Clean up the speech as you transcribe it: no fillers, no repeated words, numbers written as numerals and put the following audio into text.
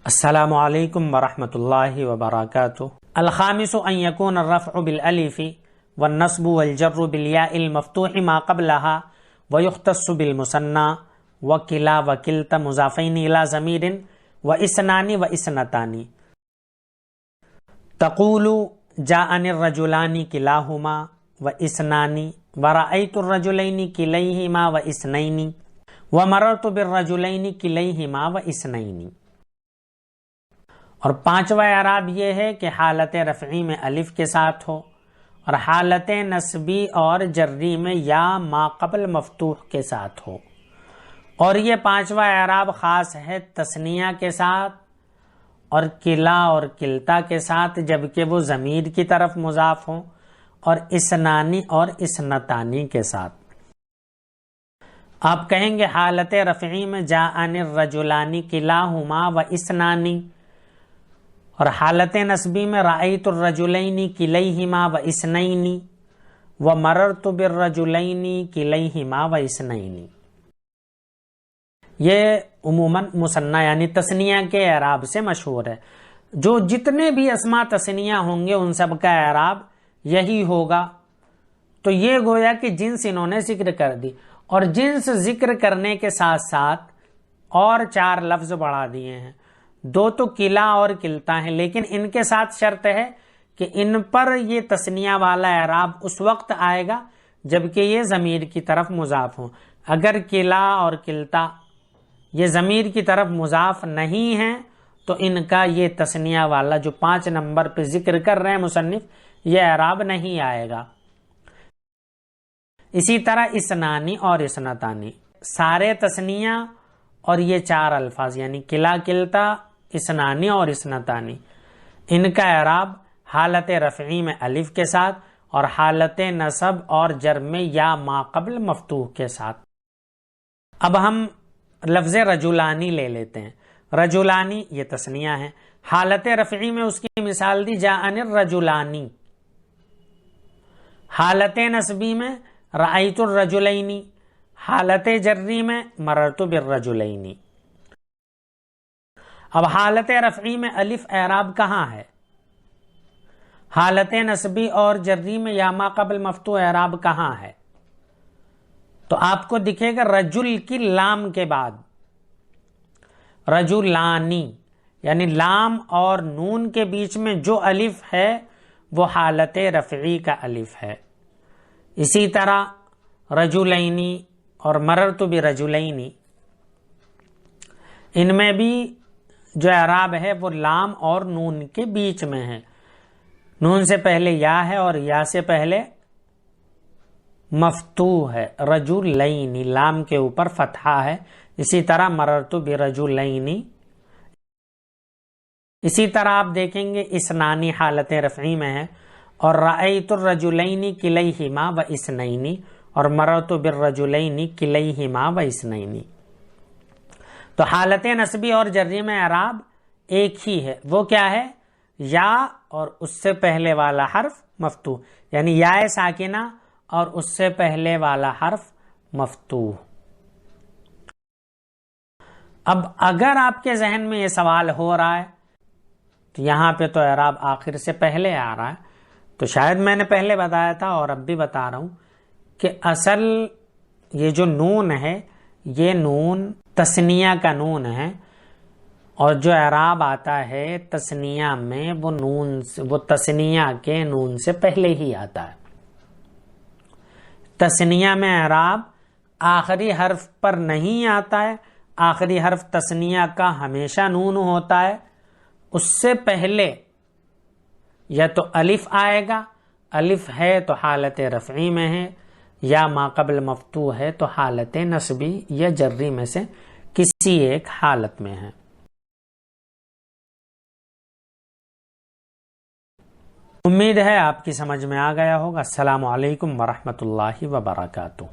السلام علیکم ورحمۃ اللہ وبرکاتہ۔ الخامس ان يكون الرفع بالالف والنصب والجر بالياء المفتوح ما قبلها ويختص بالمثنى وكلا وكلتا مضافين الى ضمير واثنان واثنتان۔ تقول جاءني الرجلان كلاهما واثنان ورأيت الرجلين كليهما واثنين ومررت بالرجلين كليهما واثنين۔ اور پانچواں اعراب یہ ہے کہ حالت رفعی میں الف کے ساتھ ہو اور حالت نصبی اور جری میں یا ما قبل مفتوح کے ساتھ ہو۔ اور یہ پانچواں اعراب خاص ہے تثنیہ کے ساتھ اور کلا اور کلتا کے ساتھ، جبکہ وہ ضمیر کی طرف مضاف ہوں، اور اثنانی اور اثنتانی کے ساتھ۔ آپ کہیں گے حالت رفعی میں جاءنی الرجلان کلاہما و اثنانی، اور حالت نصبی میں رأیت الرجلین کلیہما و اثنین و مررت بالرجلین کلیہما و اثنین۔ یہ عموماً مثنیٰ یعنی تثنیہ کے اعراب سے مشہور ہے۔ جو جتنے بھی اسماء تثنیہ ہوں گے ان سب کا اعراب یہی ہوگا۔ تو یہ گویا کہ جنس انہوں نے ذکر کر دی، اور جنس ذکر کرنے کے ساتھ ساتھ اور چار لفظ بڑھا دیے ہیں۔ دو تو کلا اور کلتا ہیں، لیکن ان کے ساتھ شرط ہے کہ ان پر یہ تثنیہ والا اعراب اس وقت آئے گا جبکہ یہ ضمیر کی طرف مضاف ہوں۔ اگر کلا اور کلتا یہ ضمیر کی طرف مضاف نہیں ہیں تو ان کا یہ تثنیہ والا جو 5 نمبر پہ ذکر کر رہے ہیں مصنف، یہ اعراب نہیں آئے گا۔ اسی طرح اثنانی اور اثنتانی، سارے تثنیہ اور یہ 4 الفاظ یعنی کلا کلتا اثنانی اور اثنتانی، ان کا اعراب حالت رفعی میں الف کے ساتھ اور حالت نصب اور جر میں یا ما قبل مفتوح کے ساتھ۔ اب ہم لفظ رجلانی لے لیتے ہیں۔ رجلانی یہ تثنیہ ہے، حالت رفعی میں اس کی مثال دی جاءنی الرجلانی، حالت نصبی میں رأیت الرجلین، حالت جری میں مررت بالرجلین۔ اب حالت رفعی میں الف اعراب کہاں ہے؟ حالت نصبی اور جری میں یا ما قبل مفتوح اعراب کہاں ہے؟ تو آپ کو دکھے گا رجل کی لام کے بعد رجلانی، یعنی لام اور نون کے بیچ میں جو الف ہے وہ حالت رفعی کا الف ہے۔ اسی طرح رجلینی اور مررت برجلینی، ان میں بھی جو اعراب ہے وہ لام اور نون کے بیچ میں ہے۔ نون سے پہلے یا ہے اور یا سے پہلے مفتوح ہے، رجلین، لام کے اوپر فتحہ ہے۔ اسی طرح مررت برجلین۔ اسی طرح آپ دیکھیں گے اثنانی حالت رفعی میں ہے، اور رأیت الرجلین کلیہما و اثنین اور مررت بالرجلین کلیہما و اثنین۔ تو حالت نصبی اور جری میں اعراب ایک ہی ہے، وہ کیا ہے؟ یا اور اس سے پہلے والا حرف مفتوح، یعنی یا ساکنہ اور اس سے پہلے والا حرف مفتوح۔ اب اگر آپ کے ذہن میں یہ سوال ہو رہا ہے تو یہاں پہ تو اعراب آخر سے پہلے آ رہا ہے، تو شاید میں نے پہلے بتایا تھا اور اب بھی بتا رہا ہوں کہ اصل یہ جو نون ہے یہ نون تثنیہ کا نون ہے، اور جو اعراب آتا ہے تثنیہ میں وہ تثنیہ کے نون سے پہلے ہی آتا ہے۔ تثنیہ میں اعراب آخری حرف پر نہیں آتا ہے، آخری حرف تثنیہ کا ہمیشہ نون ہوتا ہے۔ اس سے پہلے یا تو الف آئے گا، الف ہے تو حالت رفعی میں ہے، یا ما قبل مفتوح ہے تو حالت نصبی یا جری میں سے کسی ایک حالت میں ہے۔ امید ہے آپ کی سمجھ میں آ گیا ہوگا۔ السلام علیکم ورحمۃ اللہ وبرکاتہ۔